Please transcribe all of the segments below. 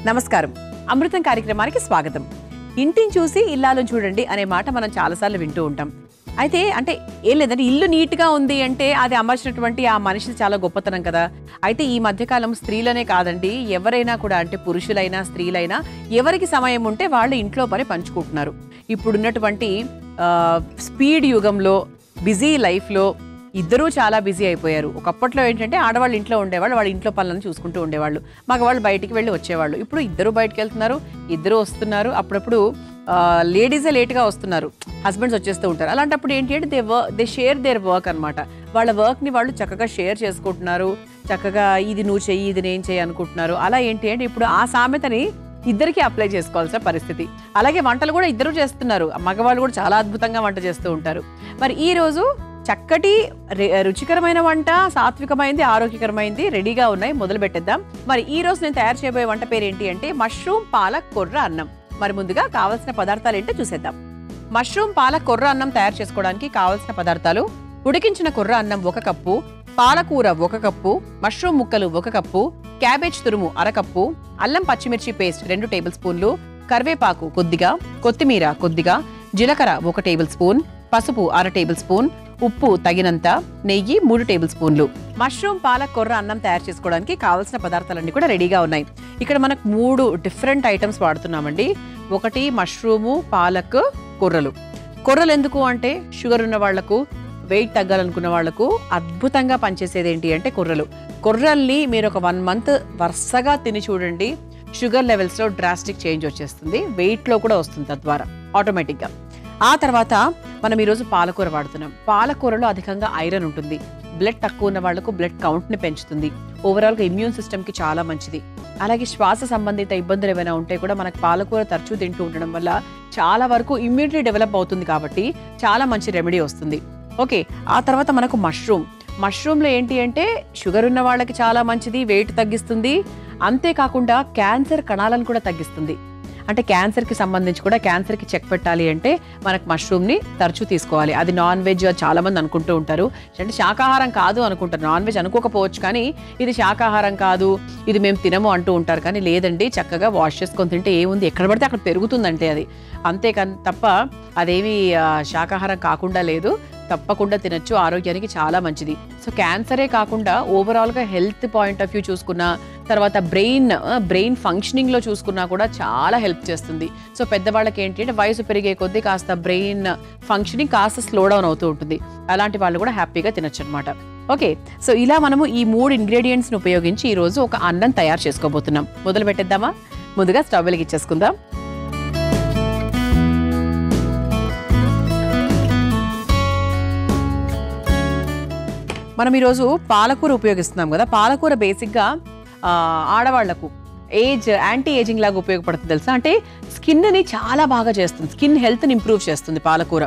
నమస్కారం. అమృతం కార్యక్రమానికి స్వాగతం. ఇంటిని చూసి ఇల్లాలను చూడండి అనే మాట మనం చాలాసార్లు వింటూ ఉంటాం. అయితే అంటే ఏం లేదంటే ఇల్లు నీట్గా ఉంది అంటే అది అమర్చినటువంటి ఆ మనిషి చాలా గొప్పతనం కదా. అయితే ఈ మధ్యకాలం స్త్రీలనే కాదండి, ఎవరైనా కూడా అంటే పురుషులైనా స్త్రీలైనా ఎవరికి సమయం ఉంటే వాళ్ళు ఇంట్లో పని పంచుకుంటున్నారు. ఇప్పుడున్నటువంటి స్పీడ్ యుగంలో, బిజీ లైఫ్లో ఇద్దరూ చాలా బిజీ అయిపోయారు. ఒకప్పట్లో ఏంటంటే ఆడవాళ్ళు ఇంట్లో ఉండేవాళ్ళు, వాళ్ళ ఇంట్లో పనులను చూసుకుంటూ ఉండేవాళ్ళు, మగవాళ్ళు బయటికి వెళ్ళి వచ్చేవాళ్ళు. ఇప్పుడు ఇద్దరు బయటకు వెళ్తున్నారు, ఇద్దరు వస్తున్నారు. అప్పుడప్పుడు లేడీసే లేట్గా వస్తున్నారు, హస్బెండ్స్ వచ్చేస్తూ ఉంటారు. అలాంటప్పుడు ఏంటి అంటే దే షేర్ దేర్ వర్క్ అనమాట. వాళ్ళ వర్క్ని వాళ్ళు చక్కగా షేర్ చేసుకుంటున్నారు, చక్కగా ఇది నువ్వు చెయ్యి, ఇది నేను చెయ్యి అనుకుంటున్నారు. అలా ఏంటి అంటే ఇప్పుడు ఆ సామెతని ఇద్దరికి అప్లై చేసుకోవాల్సిన పరిస్థితి. అలాగే వంటలు కూడా ఇద్దరు చేస్తున్నారు, మగవాళ్ళు కూడా చాలా అద్భుతంగా వంట చేస్తూ ఉంటారు. మరి ఈ రోజు చక్కటి రుచికరమైన వంట, సాత్వికమైంది, ఆరోగ్యకరమైంది రెడీగా ఉన్నాయి. మొదలు పెట్టేద్దాం. మరి ఈ రోజు నేను తయారు చేయబోయే వంట పేరు ఏంటి అంటే మష్రూమ్ పాలక్ కొర్ర అన్నం. మరి ముందుగా కావాల్సిన పదార్థాలు ఏంటో చూసేద్దాం. మష్రూమ్ పాలక్ కొర్ర అన్నం తయారు చేసుకోవడానికి కావాల్సిన పదార్థాలు: ఉడికించిన కొర్ర అన్నం 1 కప్పు, పాలకూర 1 కప్పు, మష్రూమ్ ముక్కలు 1 కప్పు, క్యాబేజ్ తురుము 1/2 కప్పు, అల్లం పచ్చిమిర్చి పేస్ట్ 2 టేబుల్ స్పూన్లు, కరివేపాకు కొద్దిగా, కొత్తిమీర కొద్దిగా, జీలకర్ర 1 టేబుల్ స్పూన్, పసుపు 1/2 టేబుల్ స్పూన్, ఉప్పు తగినంత, నెయ్యి 3 టేబుల్ స్పూన్లు. మష్రూమ్ పాలక్ కొర్ర అన్నం తయారు చేసుకోవడానికి కావాల్సిన పదార్థాలన్నీ కూడా రెడీగా ఉన్నాయి. ఇక్కడ మనకు 3 డిఫరెంట్ ఐటమ్స్ వాడుతున్నామండి. ఒకటి మష్రూము, పాలక్, కొర్రలు. కొర్రలు ఎందుకు అంటే షుగర్ ఉన్న వాళ్లకు, వెయిట్ తగ్గాలనుకున్న వాళ్లకు అద్భుతంగా పనిచేసేది ఏంటి అంటే కొర్రలు. కొర్రల్ని మీరు ఒక 1 మంత్ వరుసగా తిని చూడండి, షుగర్ లెవెల్స్లో డ్రాస్టిక్ చేంజ్ వచ్చేస్తుంది, వెయిట్లో కూడా వస్తుంది తద్వారా ఆటోమేటిక్గా. ఆ తర్వాత మనం ఈరోజు పాలకూర వాడుతున్నాం. పాలకూరలో అధికంగా ఐరన్ ఉంటుంది, బ్లడ్ తక్కువ ఉన్న వాళ్లకు బ్లడ్ కౌంట్ని పెంచుతుంది, ఓవరాల్గా ఇమ్యూన్ సిస్టమ్కి చాలా మంచిది. అలాగే శ్వాస సంబంధిత ఇబ్బందులు ఏమైనా ఉంటే కూడా మనకు పాలకూర తరచూ తింటూ ఉండడం వల్ల చాలా వరకు ఇమ్యూనిటీ డెవలప్ అవుతుంది, కాబట్టి చాలా మంచి రెమెడీ వస్తుంది. ఓకే, ఆ తర్వాత మనకు మష్రూమ్లో ఏంటి అంటే షుగర్ ఉన్న వాళ్ళకి చాలా మంచిది, వెయిట్ తగ్గిస్తుంది, అంతేకాకుండా క్యాన్సర్ కణాలను కూడా తగ్గిస్తుంది. అంటే క్యాన్సర్కి సంబంధించి కూడా, క్యాన్సర్కి చెక్ పెట్టాలి అంటే మనకు మష్రూమ్ని తరచూ తీసుకోవాలి. అది నాన్ వెజ్ చాలా మంది అనుకుంటూ ఉంటారు, అంటే శాకాహారం కాదు అనుకుంటారు. నాన్ వెజ్ అనుకోకపోవచ్చు కానీ ఇది శాకాహారం కాదు, ఇది మేము తినము అంటూ ఉంటారు. కానీ లేదండి, చక్కగా వాష్ చేసుకొని తింటే ఏముంది, ఎక్కడ పడితే అక్కడ పెరుగుతుందంటే అది అంతేకాని తప్ప అదేమి శాకాహారం కాకుండా లేదు, తప్పకుండా తినచ్చు, ఆరోగ్యానికి చాలా మంచిది. సో క్యాన్సరే కాకుండా ఓవరాల్గా హెల్త్ పాయింట్ ఆఫ్ వ్యూ చూసుకున్నా, తర్వాత బ్రెయిన్ ఫంక్షనింగ్లో చూసుకున్నా కూడా చాలా హెల్ప్ చేస్తుంది. సో పెద్దవాళ్ళకి ఏంటి అంటే వయసు పెరిగే కొద్దీ కాస్త బ్రెయిన్ ఫంక్షనింగ్ కాస్త స్లో డౌన్ అవుతూ ఉంటుంది, అలాంటి వాళ్ళు కూడా హ్యాపీగా తినచ్చు అనమాట. ఓకే, సో ఇలా మనము ఈ 3 ఇంగ్రీడియంట్స్ని ఉపయోగించి ఈరోజు ఒక అన్నం తయారు చేసుకోబోతున్నాం. మొదలు పెట్టేద్దామా? ముందుగా స్టవ్ వెలిగించేసుకుందాం. మనం ఈరోజు పాలకూర ఉపయోగిస్తున్నాం కదా. పాలకూర బేసిక్గా ఆడవాళ్లకు యాంటీ ఏజింగ్ లాగా ఉపయోగపడుతుంది తెలుసా. అంటే స్కిన్ని చాలా బాగా చేస్తుంది, స్కిన్ హెల్త్ని ఇంప్రూవ్ చేస్తుంది పాలకూర.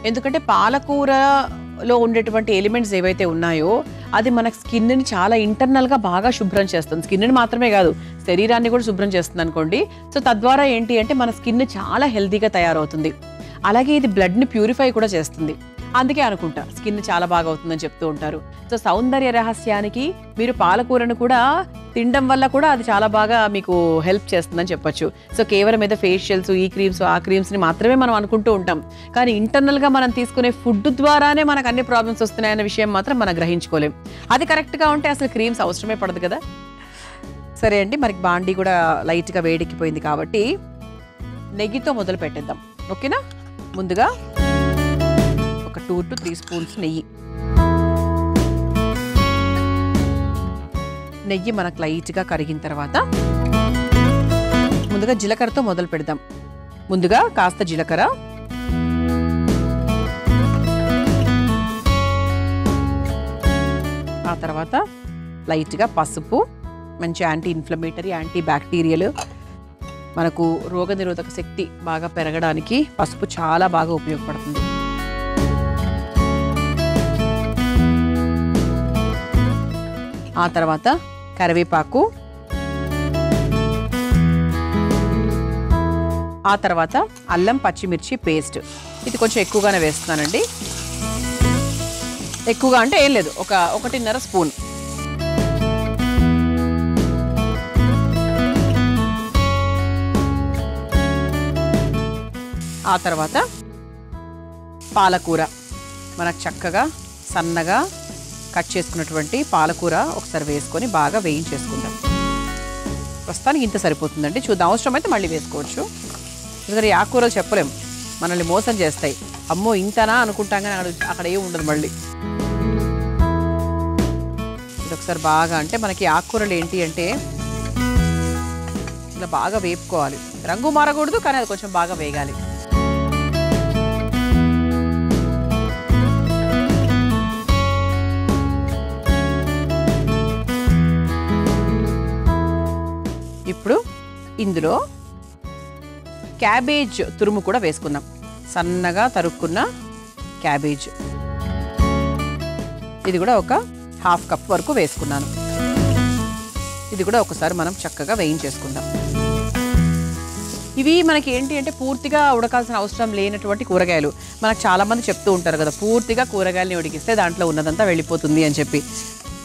ఎందుకంటే పాలకూరలో ఉండేటువంటి ఎలిమెంట్స్ ఏవైతే ఉన్నాయో అది మన స్కిన్ని చాలా ఇంటర్నల్గా బాగా శుభ్రం చేస్తుంది. స్కిన్ని మాత్రమే కాదు, శరీరాన్ని కూడా శుభ్రం చేస్తుంది అనుకోండి. సో తద్వారా ఏంటి అంటే మన స్కిన్ చాలా హెల్తీగా తయారవుతుంది. అలాగే ఇది బ్లడ్ని ప్యూరిఫై కూడా చేస్తుంది, అందుకే అనుకుంటా స్కిన్ చాలా బాగా అవుతుందని చెప్తూ ఉంటారు. సో సౌందర్య రహస్యానికి మీరు పాలకూరను కూడా తినడం వల్ల కూడా అది చాలా బాగా మీకు హెల్ప్ చేస్తుందని చెప్పొచ్చు. సో కేవలం ఏదో ఫేషియల్స్, ఈ క్రీమ్స్, ఆ క్రీమ్స్ని మాత్రమే మనం అనుకుంటూ ఉంటాం, కానీ ఇంటర్నల్గా మనం తీసుకునే ఫుడ్ ద్వారానే మనకు అన్ని ప్రాబ్లమ్స్ వస్తున్నాయన్న విషయం మాత్రం మనం గ్రహించుకోలేం. అది కరెక్ట్గా ఉంటే అసలు క్రీమ్స్ అవసరమే పడదు కదా. సరే అండి, మనకి బాండీ కూడా లైట్గా వేడెక్కిపోయింది కాబట్టి నెయ్యితో మొదలు పెట్టేద్దాం. ఓకేనా? ముందుగా ఒక 2 to 3 స్పూన్స్ నెయ్యి మనకు లైట్గా కరిగిన తర్వాత ముందుగా జీలకర్రతో మొదలు పెడదాం. ముందుగా కాస్త జీలకర్ర, ఆ తర్వాత లైట్గా పసుపు. మంచి యాంటీ ఇన్ఫ్లమేటరీ, యాంటీ బ్యాక్టీరియల్, మనకు రోగనిరోధక శక్తి బాగా పెరగడానికి పసుపు చాలా బాగా ఉపయోగపడుతుంది. ఆ తర్వాత కరివేపాకు, ఆ తర్వాత అల్లం పచ్చిమిర్చి పేస్ట్. ఇది కొంచెం ఎక్కువగానే వేస్తున్నానండి, ఎక్కువగా అంటే ఏం లేదు, ఒక 1.5 స్పూన్. ఆ తర్వాత పాలకూర, మనకు చక్కగా సన్నగా కట్ చేసుకున్నటువంటి పాలకూర ఒకసారి వేసుకొని బాగా వేయించేసుకుందాం. ప్రస్తుతానికి ఇంత సరిపోతుందండి. చూద్దాం, అవసరమైతే మళ్ళీ వేసుకోవచ్చు. ఎందుకంటే ఈ ఆకుకూరలు చెప్పలేము, మనల్ని మోసం చేస్తాయి. అమ్మో ఇంతనా అనుకుంటాం కానీ అక్కడ ఏమి ఉండదు. మళ్ళీ ఇది ఒకసారి బాగా, అంటే మనకి ఆకుకూరలు ఏంటి అంటే ఇలా బాగా వేపుకోవాలి. రంగు మారకూడదు కానీ అది కొంచెం బాగా వేగాలి. ఇప్పుడు ఇందులో క్యాబేజ్ తురుము కూడా వేసుకుందాం. సన్నగా తరుక్కున్న క్యాబేజ్, ఇది కూడా ఒక 1/2 కప్ వరకు వేసుకున్నాను. ఇది కూడా ఒకసారి మనం చక్కగా వేయించేసుకుందాం. ఇవి మనకి ఏంటి అంటే పూర్తిగా ఉడకాల్సిన అవసరం లేనటువంటి కూరగాయలు. మనకు చాలామంది చెప్తూ ఉంటారు కదా, పూర్తిగా కూరగాయలని ఉడికిస్తే దాంట్లో ఉన్నదంతా వెళ్ళిపోతుంది అని చెప్పి.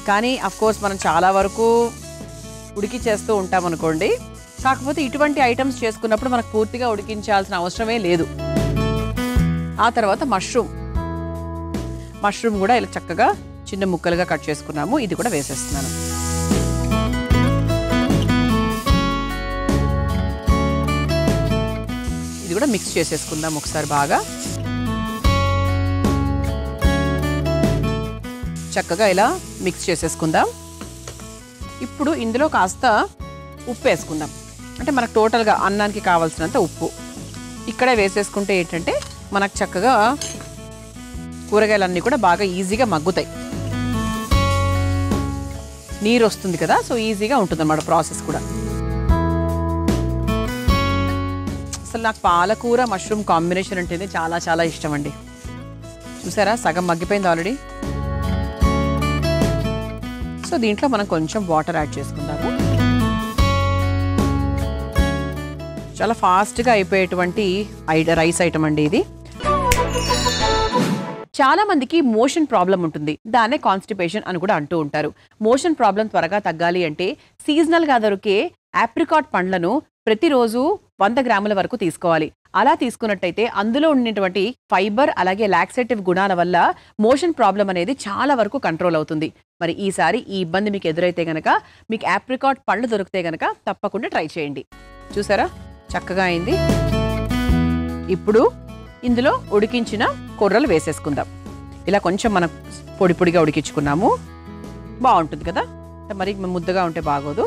కానీ అఫ్కోర్స్ మనం చాలా వరకు ఉడికి చేస్తూ ఉంటాం అనుకోండి. కాకపోతే ఇటువంటి ఐటమ్స్ చేసుకున్నప్పుడు మనకు పూర్తిగా ఉడికించాల్సిన అవసరమే లేదు. ఆ తర్వాత మష్రూమ్ కూడా ఇలా చక్కగా చిన్న ముక్కలుగా కట్ చేసుకున్నాము. ఇది కూడా వేసేస్తున్నాను. ఇది కూడా మిక్స్ చేసేసుకుందాం ఒకసారి బాగా. చక్కగా ఇలా మిక్స్ చేసేసుకుందాం. ఇప్పుడు ఇందులో కాస్త ఉప్పు వేసుకుందాం. అంటే మనకు టోటల్గా అన్నానికి కావాల్సినంత ఉప్పు ఇక్కడే వేసేసుకుంటే ఏంటంటే మనకు చక్కగా కూరగాయలన్నీ కూడా బాగా ఈజీగా మగ్గుతాయి. నీరు వస్తుంది కదా, సో ఈజీగా ఉంటుంది అన్నమాట ప్రాసెస్ కూడా. అసలు నాకు పాలకూర మష్రూమ్ కాంబినేషన్ అంటేనే చాలా చాలా ఇష్టం అండి. చూసారా, సగం మగ్గిపోయింది ఆల్రెడీ. సో దీంట్లో మనం కొంచెం వాటర్ యాడ్ చేసుకుందాము. చాలా ఫాస్ట్గా అయిపోయేటువంటి రైస్ ఐటమ్ అండి ఇది. చాలా మందికి మోషన్ ప్రాబ్లం ఉంటుంది. దాన్నే కాన్స్టిపేషన్ అని కూడా అంటూ ఉంటారు. మోషన్ ప్రాబ్లం త్వరగా తగ్గాలి అంటే సీజనల్గా దొరికే ఆప్రికాట్ పండ్లను ప్రతిరోజు 100 గ్రాముల వరకు తీసుకోవాలి. అలా తీసుకున్నట్టయితే అందులో ఉన్నటువంటి ఫైబర్ అలాగే లాక్సేటివ్ గుణాల వల్ల మోషన్ ప్రాబ్లం అనేది చాలా వరకు కంట్రోల్ అవుతుంది. మరి ఈసారి ఈ ఇబ్బంది మీకు ఎదురైతే గనక, మీకు ఆప్రికాట్ పళ్ళు దొరికితే గనక తప్పకుండా ట్రై చేయండి. చూసారా, చక్కగా అయింది. ఇప్పుడు ఇందులో ఉడికించిన కొర్రలు వేసేసుకుందాం. ఇలా కొంచెం మనం పొడి పొడిగా ఉడికించుకున్నాము. బాగుంటుంది కదా, మరి ముద్దగా ఉంటే బాగోదు.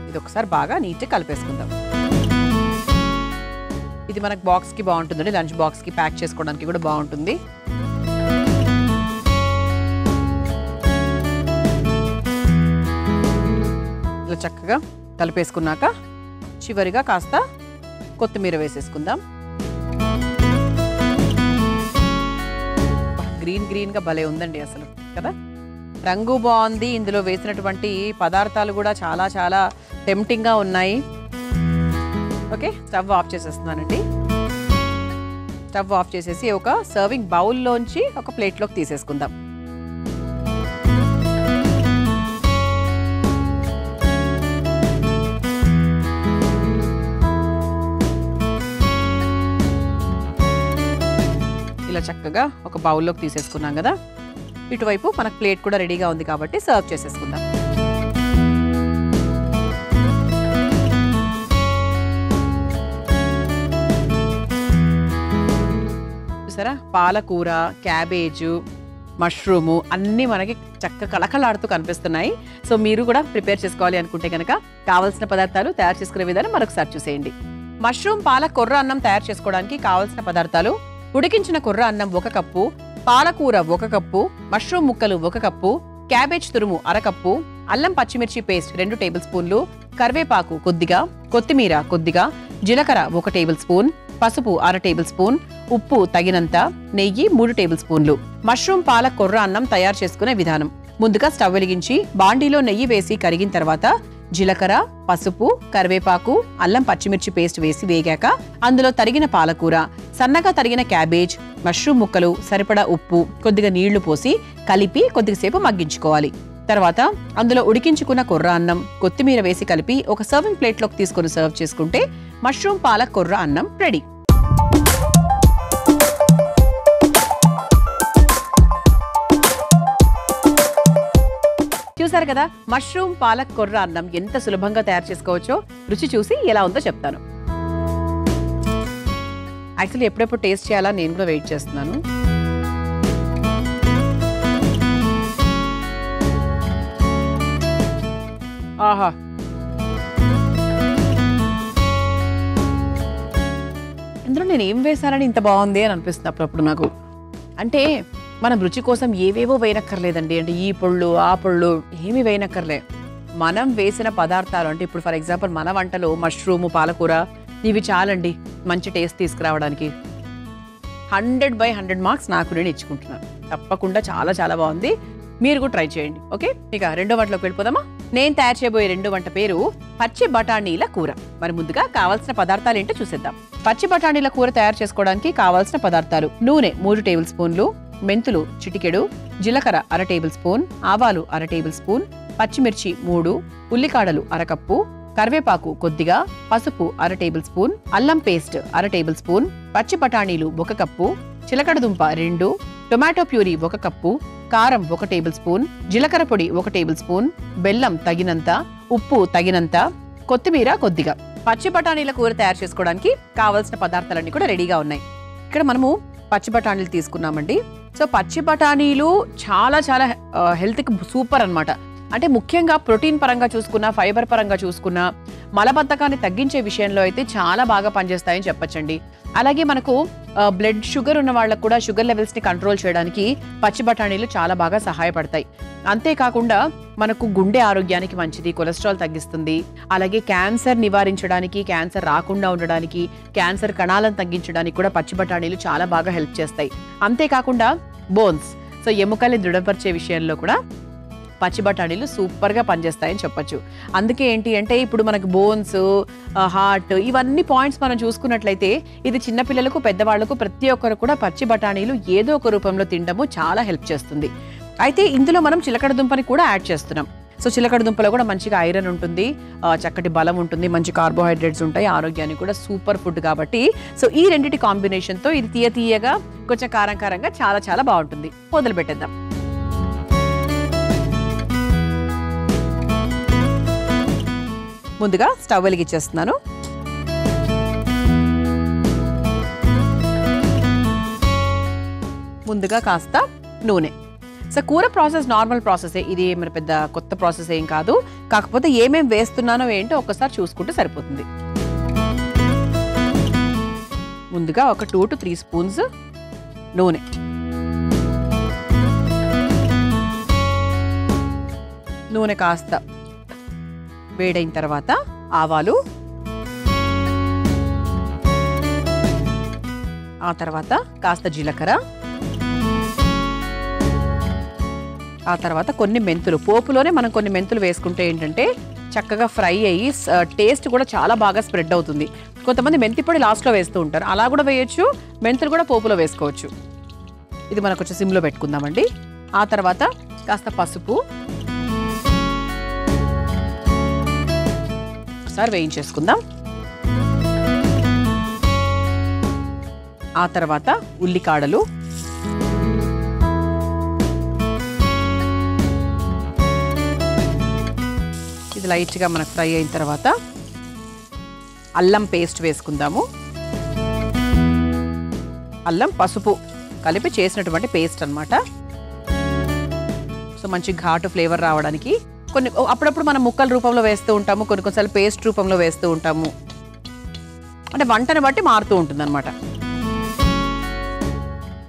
ఇది ఒకసారి బాగా నీట్గా కలిపేసుకుందాం. ఇది మనకు బాక్స్కి బాగుంటుందండి, లంచ్ బాక్స్కి ప్యాక్ చేసుకోవడానికి కూడా బాగుంటుంది. ఇలా చక్కగా కలిపేసుకున్నాక చివరిగా కాస్త కొత్తిమీర వేసేసుకుందాం. గ్రీన్గా భలే ఉందండి అసలు కదా, రంగు బాగుంది. ఇందులో వేసినటువంటి పదార్థాలు కూడా చాలా చాలా టెంప్టింగ్గా ఉన్నాయి. ఓకే, స్టవ్ ఆఫ్ చేసేస్తున్నానండి. స్టవ్ ఆఫ్ చేసేసి ఒక సర్వింగ్ బౌల్లోంచి ఒక ప్లేట్లోకి తీసేసుకుందాం. ఇలా చక్కగా ఒక బౌల్లోకి తీసేసుకున్నాం కదా. ఇటువైపు మనకు ప్లేట్ కూడా రెడీగా ఉంది కాబట్టి సర్వ్ చేసేసుకుందాం. చూసారా, పాలకూర, క్యాబేజు, మష్రూము అన్నీ మనకి చక్కగా కళకళలాడుతూ కనిపిస్తున్నాయి. సో మీరు కూడా ప్రిపేర్ చేసుకోవాలి అనుకుంటే కనుక కావాల్సిన పదార్థాలు తయారు చేసుకునే విధానం మరొకసారి చూసేయండి. మష్రూమ్ పాల కొర్ర అన్నం తయారు చేసుకోవడానికి కావాల్సిన పదార్థాలు: ఉడికించిన కొర్ర అన్నం 1 కప్పు, పాలకూర 1 కప్పు, మష్రూమ్ ముక్కలు 1 కప్పు, క్యాబేజ్ తురుము 1/2 కప్పు, అల్లం పచ్చిమిర్చి పేస్ట్ 2 టేబుల్ స్పూన్లు, కరివేపాకు కొద్దిగా, కొత్తిమీర కొద్దిగా, జీలకర్ర 1 టేబుల్ స్పూన్, పసుపు 1/2 టేబుల్ స్పూన్, ఉప్పు తగినంత, నెయ్యి 3 టేబుల్ స్పూన్లు. మష్రూమ్ పాల కొర్ర అన్నం తయారు చేసుకునే విధానం: ముందుగా స్టవ్ వెలిగించి బాండీలో నెయ్యి వేసి కరిగిన తర్వాత జీలకర్ర, పసుపు, కరివేపాకు, అల్లం పచ్చిమిర్చి పేస్ట్ వేసి వేగాక అందులో తరిగిన పాలకూర, సన్నగా తరిగిన క్యాబేజ్, మష్రూమ్ ముక్కలు, సరిపడా ఉప్పు, కొద్దిగా నీళ్లు పోసి కలిపి కొద్దిసేపు మగ్గించుకోవాలి. తర్వాత అందులో ఉడికించుకున్న కొర్ర అన్నం, కొత్తిమీర వేసి కలిపి ఒక సర్వింగ్ ప్లేట్లోకి తీసుకొని సర్వ్ చేసుకుంటే మష్రూమ్ పాలక్ కొర్ర అన్నం రెడీ. చూసారు కదా, మష్రూమ్ పాలక్ కొర్ర అన్నం ఎంత సులభంగా తయారు చేసుకోవచ్చో రుచి చూసి ఎలా ఉందో చెప్తాను. యాక్చువల్లీ ఎప్పుడెప్పుడు టేస్ట్ చేయాలా నేను కూడా వెయిట్ చేస్తున్నాను. ఆహా, ఇందులో నేను ఏం వేశానని ఇంత బాగుంది అని అనిపిస్తుంది అప్పుడప్పుడు నాకు. అంటే మనం రుచి కోసం ఏవేవో వేయనక్కర్లేదండి. అంటే ఈ పొళ్ళు ఆ పొళ్ళు ఏమి వేయనక్కర్లే. మనం వేసిన పదార్థాలు, అంటే ఇప్పుడు ఫర్ ఎగ్జాంపుల్ మన వంటలో మష్రూము, పాలకూర ఇవి చాలండి మంచి టేస్ట్ తీసుకురావడానికి. 100/100 మార్క్స్ నాకు నేను ఇచ్చుకుంటున్నాను. తప్పకుండా చాలా చాలా బాగుంది. మీరు కూడా ట్రై చేయండి. ఓకే, ఇక రెండో వంటలోకి వెళ్ళిపోదామా? నేను తయారు చేయబోయే రెండో వంట పేరు పచ్చి బఠానీల కూర. మరి ముందుగా కావాల్సిన పదార్థాలు ఏంటో చూసేద్దాం. పచ్చి బఠానీల కూర తయారు చేసుకోవడానికి కావాల్సిన పదార్థాలు: నూనె 3 టేబుల్ స్పూన్లు, మెంతులు చిటికెడు, జీలకర్ర 1/2 టేబుల్ స్పూన్, ఆవాలు 1/2 టేబుల్ స్పూన్, పచ్చిమిర్చి 3, ఉల్లికాడలు 1 కప్పు, కరివేపాకు కొద్దిగా, పసుపు 1/2 టేబుల్ స్పూన్, అల్లం పేస్ట్ 1/2 టేబుల్ స్పూన్, పచ్చి బఠానీలు 1 కప్పు, చిలకడదుంప 2, టొమాటో ప్యూరీ 1 కప్పు, కారం 1 టేబుల్ స్పూన్, జీలకర్ర పొడి 1 టేబుల్ స్పూన్, బెల్లం తగినంత, ఉప్పు తగినంత, కొత్తిమీర కొద్దిగా. పచ్చి బఠానీల కూర తయారు చేసుకోవడానికి కావాల్సిన పదార్థాలన్నీ కూడా రెడీగా ఉన్నాయి. ఇక్కడ మనము పచ్చి బఠానీలు తీసుకున్నామండి. సో పచ్చి బఠానీలు చాలా చాలా హెల్త్కి సూపర్ అన్నమాట. అంటే ముఖ్యంగా ప్రోటీన్ పరంగా చూసుకున్నా, ఫైబర్ పరంగా చూసుకున్నా, మలబద్ధకాన్ని తగ్గించే విషయంలో అయితే చాలా బాగా పనిచేస్తాయని చెప్పొచ్చండి. అలాగే మనకు బ్లడ్ షుగర్ ఉన్న వాళ్ళకు కూడా షుగర్ లెవెల్స్ని కంట్రోల్ చేయడానికి పచ్చి బఠానీలు చాలా బాగా సహాయపడతాయి. అంతేకాకుండా మనకు గుండె ఆరోగ్యానికి మంచిది, కొలెస్ట్రాల్ తగ్గిస్తుంది. అలాగే క్యాన్సర్ నివారించడానికి, క్యాన్సర్ రాకుండా ఉండడానికి, క్యాన్సర్ కణాలను తగ్గించడానికి కూడా పచ్చి బఠానీలు చాలా బాగా హెల్ప్ చేస్తాయి. అంతేకాకుండా బోన్స్, సో ఎముకల్ని దృఢపరిచే విషయంలో కూడా పచ్చి బఠానీలు సూపర్గా పనిచేస్తాయని చెప్పొచ్చు. అందుకే ఏంటి అంటే ఇప్పుడు మనకు బోన్స్, హార్ట్ ఇవన్నీ పాయింట్స్ మనం చూసుకున్నట్లయితే ఇది చిన్నపిల్లలకు, పెద్దవాళ్లకు ప్రతి ఒక్కరు కూడా పచ్చి బఠానీలు ఏదో ఒక రూపంలో తినడము చాలా హెల్ప్ చేస్తుంది. అయితే ఇందులో మనం చిలకడ దుంపని కూడా యాడ్ చేస్తున్నాం. సో చిలకడ దుంపలో కూడా మంచిగా ఐరన్ ఉంటుంది, చక్కటి బలం ఉంటుంది, మంచి కార్బోహైడ్రేట్స్ ఉంటాయి, ఆరోగ్యానికి కూడా సూపర్ ఫుడ్ కాబట్టి సో ఈ రెండింటి కాంబినేషన్తో ఇది తీయ తీయగా కొంచెం కారం కారంగా చాలా చాలా బాగుంటుంది. మొదలు పెట్టేద్దాం. ముందుగా స్టవ్ వెలిగించేస్తున్నాను. ముందుగా కాస్త నూనె. సో కూర ప్రాసెస్ నార్మల్ ప్రాసెసే, ఇది మరి పెద్ద కొత్త ప్రాసెస్ ఏం కాదు. కాకపోతే ఏమేం వేస్తున్నానో ఏంటో ఒక్కసారి చూసుకుంటే సరిపోతుంది. ముందుగా ఒక 2 to 3 స్పూన్స్ నూనె. నూనె కాస్త వేడైన తర్వాత ఆవాలు, ఆ తర్వాత కాస్త జీలకర్ర, ఆ తర్వాత కొన్ని మెంతులు. పోపులోనే మనం కొన్ని మెంతులు వేసుకుంటే ఏంటంటే చక్కగా ఫ్రై అయ్యి టేస్ట్ కూడా చాలా బాగా స్ప్రెడ్ అవుతుంది. కొంతమంది మెంతి పొడి లాస్ట్లో వేస్తూ ఉంటారు, అలా కూడా వేయచ్చు. మెంతులు కూడా పోపులో వేసుకోవచ్చు. ఇది మనకు కొంచెం సిమ్లో పెట్టుకుందామండి. ఆ తర్వాత కాస్త పసుపు ఒకసారి వేయించేసుకుందాం. ఆ తర్వాత ఉల్లికాడలు, ఇది లైట్గా మనకు ఫ్రై అయిన తర్వాత అల్లం పేస్ట్ వేసుకుందాము. అల్లం పసుపు కలిపి చేసినటువంటి పేస్ట్ అన్నమాట. సో మంచి ఘాటు ఫ్లేవర్ రావడానికి కొన్ని అప్పుడప్పుడు మనం ముక్కల రూపంలో వేస్తూ ఉంటాము, కొన్నిసార్లు పేస్ట్ రూపంలో వేస్తూ ఉంటాము. అంటే వంటను బట్టి మారుతూ ఉంటుంది అనమాట.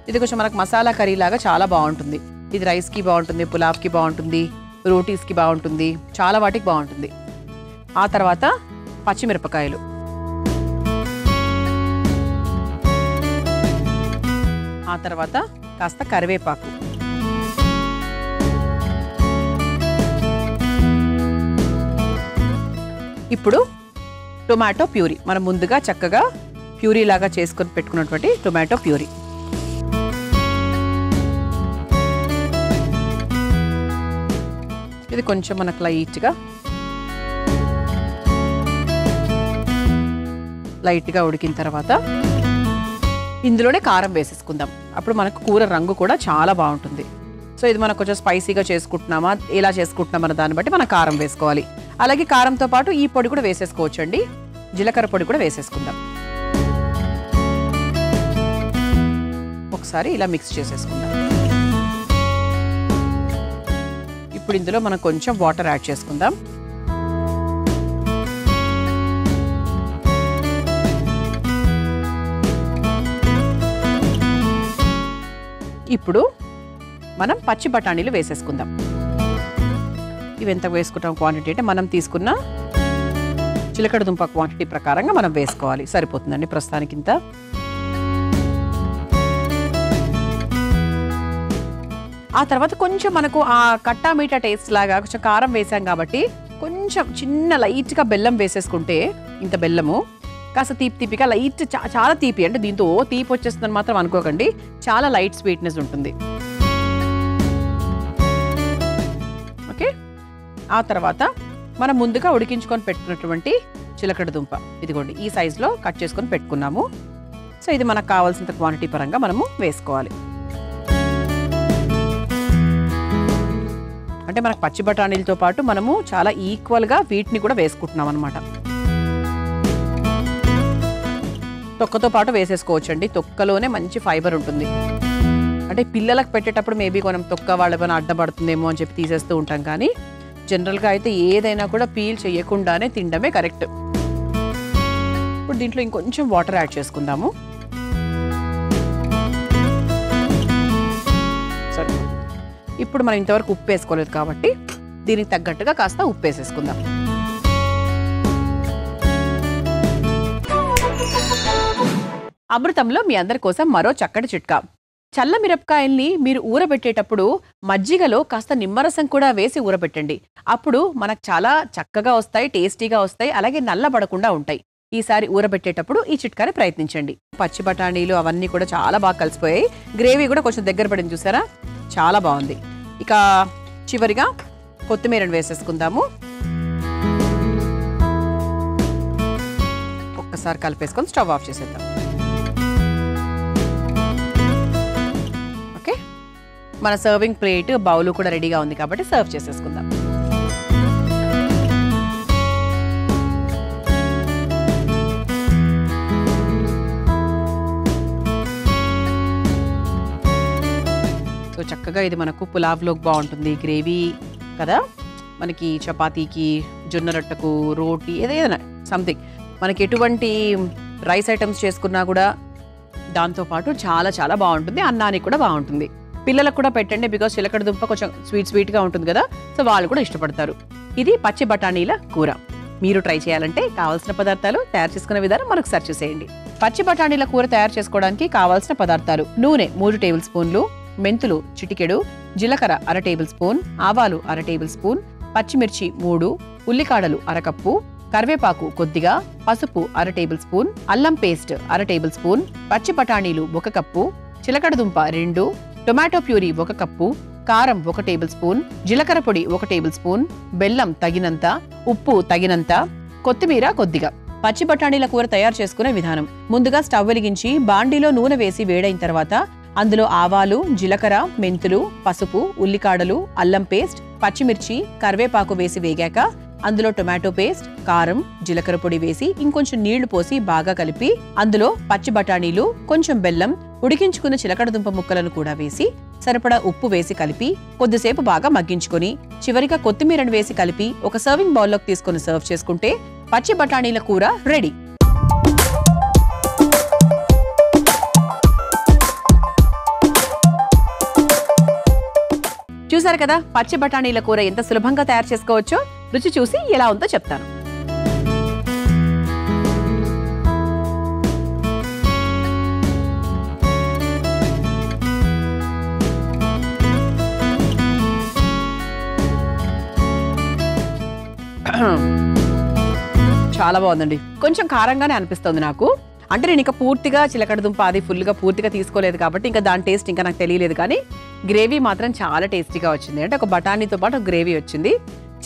ఇది కొంచెం మనకు మసాలా కర్రీ లాగా చాలా బాగుంటుంది. ఇది రైస్కి బాగుంటుంది, పులావ్కి బాగుంటుంది, రోటీస్కి బాగుంటుంది, చాలా వాటికి బాగుంటుంది. ఆ తర్వాత పచ్చిమిరపకాయలు, ఆ తర్వాత కాస్త కరివేపాకు, ఇప్పుడు టొమాటో ప్యూరీ. మనం ముందుగా చక్కగా ప్యూరీ లాగా చేసుకొని పెట్టుకున్నటువంటి టొమాటో ప్యూరీ. ఇది కొంచెం మనకు లైట్గా ఉడికిన తర్వాత ఇందులోనే కారం వేసేసుకుందాం. అప్పుడు మనకు కూర రంగు కూడా చాలా బాగుంటుంది. సో ఇది మనం కొంచెం స్పైసీగా చేసుకుంటున్నామా, ఎలా చేసుకుంటున్నామన్న దాన్ని బట్టి మనం కారం వేసుకోవాలి. అలాగే కారంతో పాటు ఈ పొడి కూడా వేసేసుకోవచ్చు అండి. జీలకర్ర పొడి కూడా వేసేసుకుందాం. ఒకసారి ఇలా మిక్స్ చేసేసుకుందాం. ఇప్పుడు ఇందులో మనం కొంచెం వాటర్ యాడ్ చేసుకుందాం. ఇప్పుడు మనం పచ్చి బఠానీలు వేసేసుకుందాం. ఇవి ఎంత వేసుకుంటాం క్వాంటిటీ అంటే మనం తీసుకున్న చిలకడ దుంప క్వాంటిటీ ప్రకారంగా మనం వేసుకోవాలి. సరిపోతుందండి ప్రస్తుతానికి ఇంత. ఆ తర్వాత కొంచెం మనకు ఆ కట్టా మీఠా టేస్ట్ లాగా కొంచెం కారం వేసాం కాబట్టి కొంచెం చిన్న లైట్గా బెల్లం వేసేసుకుంటే, ఇంత బెల్లము కాస్త తీపిగా లైట్, చాలా తీపి అంటే దీంతో తీపి వచ్చేస్తుందని మాత్రం అనుకోకండి. చాలా లైట్ స్వీట్నెస్ ఉంటుంది. ఓకే, ఆ తర్వాత మనం ముందుగా ఉడికించుకొని పెట్టుకున్నటువంటి చిలకడ దుంప ఇదిగోండి ఈ సైజులో కట్ చేసుకొని పెట్టుకున్నాము. సో ఇది మనకు కావాల్సినంత క్వాంటిటీ పరంగా మనము వేసుకోవాలి. అంటే మనకు పచ్చి బఠానీలతో పాటు మనము చాలా ఈక్వల్గా వీటిని కూడా వేసుకుంటున్నాం అనమాట. తొక్కతో పాటు వేసేసుకోవచ్చు అండి. తొక్కలోనే మంచి ఫైబర్ ఉంటుంది. అంటే పిల్లలకు పెట్టేటప్పుడు మేబీ మనం తొక్క వాళ్ళ అడ్డపడుతుందేమో అని చెప్పి తీసేస్తూ ఉంటాం. కానీ జనరల్గా అయితే ఏదైనా కూడా పీల్ చేయకుండానే తినడమే కరెక్ట్. ఇప్పుడు దీంట్లో ఇంకొంచెం వాటర్ యాడ్ చేసుకుందాము. సరే, ఇప్పుడు మనం ఇంతవరకు ఉప్పు వేసుకోలేదు కాబట్టి దీనికి తగ్గట్టుగా కాస్త ఉప్పు వేసేసుకుందాం. అమృతంలో మీ అందరి కోసం మరో చక్కటి చిట్కా. చల్ల మిరపకాయల్ని మీరు ఊరబెట్టేటప్పుడు మజ్జిగలో కాస్త నిమ్మరసం కూడా వేసి ఊరబెట్టండి. అప్పుడు మనకు చాలా చక్కగా వస్తాయి, టేస్టీగా వస్తాయి, అలాగే నల్లబడకుండా ఉంటాయి. ఈసారి ఊరబెట్టేటప్పుడు ఈ చిట్కాని ప్రయత్నించండి. పచ్చి బఠానీలు అవన్నీ కూడా చాలా బాగా కలిసిపోయాయి. గ్రేవీ కూడా కొంచెం దగ్గర పడింది చూసారా, చాలా బాగుంది. ఇక చివరిగా కొత్తిమీరను వేసేసుకుందాము. ఒక్కసారి కలిపేసుకొని స్టవ్ ఆఫ్ చేసేద్దాం. ఓకే, మన సర్వింగ్ ప్లేట్ బౌల్ కూడా రెడీగా ఉంది కాబట్టి సర్వ్ చేసేసుకుందాం. సో చక్కగా ఇది మనకు పులావ్లోకి బాగుంటుంది. గ్రేవీ కదా, మనకి చపాతీకి, జొన్న రొట్టెకు, రోటీ ఏదైనా సంథింగ్ మనకి ఎటువంటి రైస్ ఐటమ్స్ చేసుకున్నా కూడా దాంతోపాటు చాలా చాలా బాగుంటుంది. అన్నానికి కూడా బాగుంటుంది. పిల్లలకు కూడా పెట్టండి, బికాస్ చిలకడ దుంప కొంచెం స్వీట్గా ఉంటుంది కదా, సో వాళ్ళు కూడా ఇష్టపడతారు. ఇది పచ్చి బఠానీల కూర. మీరు ట్రై చేయాలంటే కావాల్సిన పదార్థాలు, తయారు చేసుకునే విధానం మనకు సెర్చ్ చేసేయండి. పచ్చి బఠానీల కూర తయారు చేసుకోవడానికి కావాల్సిన పదార్థాలు: నూనె 3 టేబుల్ స్పూన్లు, మెంతులు చిటికెడు, జీలకర్ర 1/2 టేబుల్ స్పూన్, ఆవాలు 1/2 టేబుల్ స్పూన్, పచ్చిమిర్చి 3, ఉల్లికాడలు 1 కప్పు, కరివేపాకు కొద్దిగా, పసుపు 1/2 టేబుల్ స్పూన్, అల్లం పేస్ట్ 1/2 టేబుల్ స్పూన్, పచ్చి బఠానీలు 1 కప్పు, చిలకడ దుంప 2, టొమాటో ప్యూరీ 1 కప్పు, కారం 1 టేబుల్ స్పూన్, జీలకర్ర పొడి 1 టేబుల్ స్పూన్, బెల్లం తగినంత, ఉప్పు తగినంత, కొత్తిమీర కొద్దిగా. పచ్చి బఠానీల కూర తయారు చేసుకునే విధానం: ముందుగా స్టవ్ వెలిగించి బాండీలో నూనె వేసి వేడైన తర్వాత అందులో ఆవాలు, జీలకర్ర, మెంతులు, పసుపు, ఉల్లికాడలు, అల్లం పేస్ట్, పచ్చిమిర్చి, కరివేపాకు వేసి వేగాక అందులో టొమాటో పేస్ట్, కారం, జీలకర్ర పొడి వేసి ఇంకొంచెం నీళ్లు పోసి బాగా కలిపి అందులో పచ్చి బఠానీలు, కొంచెం బెల్లం, ఉడికించుకున్న చిలకడ దుంప ముక్కలను కూడా వేసి సరిపడా ఉప్పు వేసి కలిపి కొద్దిసేపు బాగా మగ్గించుకొని చివరిగా కొత్తిమీరను వేసి కలిపి ఒక సర్వింగ్ బౌల్లోకి తీసుకొని సర్వ్ చేసుకుంటే పచ్చి బఠానీల కూర రెడీ. చూసారు కదా, పచ్చి బఠానీల కూర ఎంత సులభంగా తయారు చేసుకోవచ్చో. రుచి చూసి ఎలా ఉందో చెప్తాను. చాలా బాగుందండి. కొంచెం కారంగానే అనిపిస్తుంది నాకు. అంటే నేను ఇంకా పూర్తిగా చిలకడ దుంప అది ఫుల్గా పూర్తిగా తీసుకోలేదు కాబట్టి ఇంకా దాని టేస్ట్ ఇంకా నాకు తెలియలేదు, కానీ గ్రేవీ మాత్రం చాలా టేస్టీగా వచ్చింది. అంటే ఒక బఠానీతో పాటు గ్రేవీ వచ్చింది,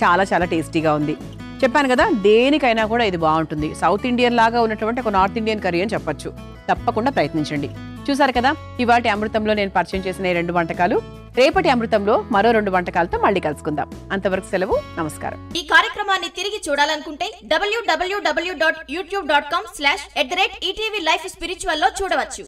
చాలా చాలా టేస్టీగా ఉంది. చెప్పాను కదా, దేనికైనా కూడా ఇది బాగుంటుంది. సౌత్ ఇండియన్ లాగా ఉన్నటువంటి ఒక నార్త్ ఇండియన్ కర్రీ అని చెప్పొచ్చు. తప్పకుండా ప్రయత్నించండి. చూసారు కదా, ఇవాటి అమృతంలో నేను పరిచయం చేసిన ఈ 2 వంటకాలు. రేపటి అమృతంలో మరో 2 వంటకాలతో మళ్ళీ కలుసుకుందాం. అంతవరకు సెలవు, నమస్కారం. ఈ కార్యక్రమాన్ని తిరిగి చూడాలనుకుంటే www.youtube.com/ETV Life Spiritual లో చూడవచ్చు.